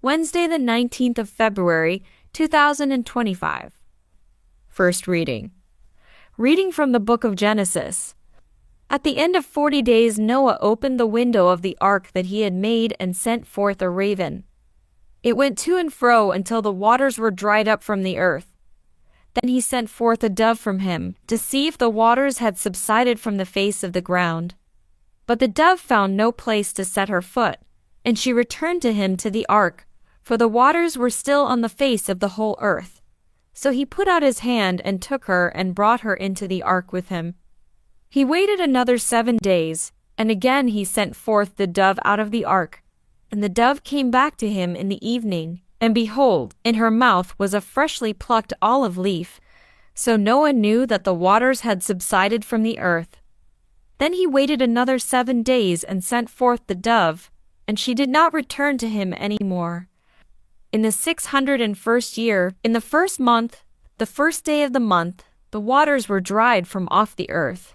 Wednesday, the 19th of February, 2025. First reading. Reading from the book of Genesis. At the end of 40 days, Noah opened the window of the ark that he had made and sent forth a raven. It went to and fro until the waters were dried up from the earth. Then he sent forth a dove from him, to see if the waters had subsided from the face of the ground. But the dove found no place to set her foot, and she returned to him to the ark, for the waters were still on the face of the whole earth. So he put out his hand and took her and brought her into the ark with him. He waited another 7 days, and again he sent forth the dove out of the ark. And the dove came back to him in the evening, and behold, in her mouth was a freshly plucked olive leaf. So Noah knew that the waters had subsided from the earth. Then he waited another 7 days and sent forth the dove, and she did not return to him any more. In the 601st year, in the first month, the first day of the month, the waters were dried from off the earth.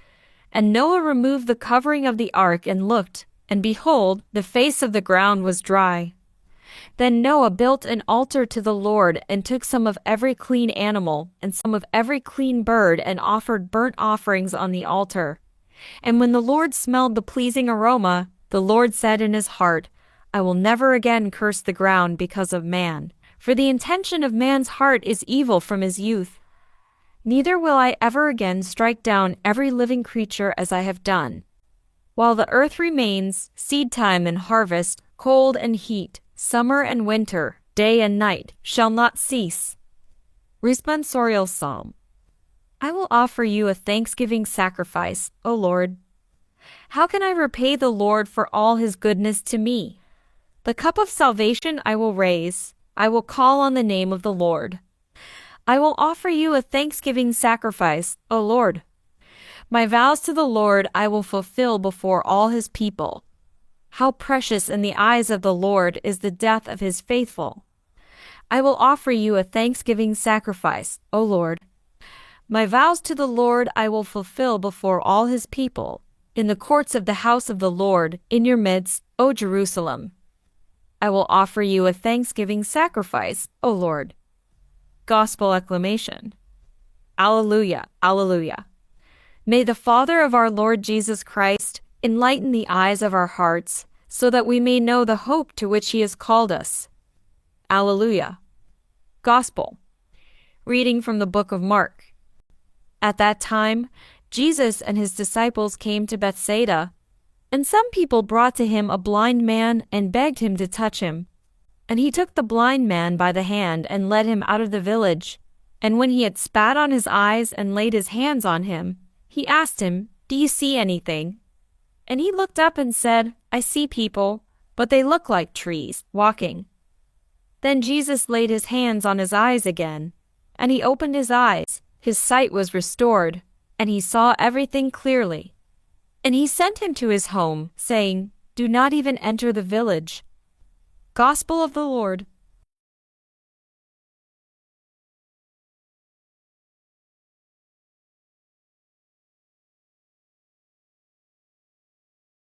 And Noah removed the covering of the ark and looked, and behold, the face of the ground was dry. Then Noah built an altar to the Lord and took some of every clean animal and some of every clean bird and offered burnt offerings on the altar. And when the Lord smelled the pleasing aroma, the Lord said in his heart, I will never again curse the ground because of man, for the intention of man's heart is evil from his youth. Neither will I ever again strike down every living creature as I have done. While the earth remains, seedtime and harvest, cold and heat, summer and winter, day and night, shall not cease. Responsorial Psalm. I will offer you a thanksgiving sacrifice, O Lord. How can I repay the Lord for all his goodness to me? The cup of salvation I will raise. I will call on the name of the Lord. I will offer you a thanksgiving sacrifice, O Lord. My vows to the Lord I will fulfill before all his people. How precious in the eyes of the Lord is the death of his faithful. I will offer you a thanksgiving sacrifice, O Lord. My vows to the Lord I will fulfill before all his people, in the courts of the house of the Lord, in your midst, O Jerusalem. I will offer you a thanksgiving sacrifice, O Lord. Gospel acclamation. Alleluia, alleluia. May the Father of our Lord Jesus Christ enlighten the eyes of our hearts, so that we may know the hope to which he has called us. Alleluia. Gospel. Reading from the book of Mark. At that time, Jesus and his disciples came to Bethsaida, and some people brought to him a blind man and begged him to touch him. And he took the blind man by the hand and led him out of the village. And when he had spat on his eyes and laid his hands on him, he asked him, Do you see anything? And he looked up and said, I see people, but they look like trees, walking. Then Jesus laid his hands on his eyes again, and he opened his eyes. His sight was restored, and he saw everything clearly. And he sent him to his home, saying, Do not even enter the village. Gospel of the Lord.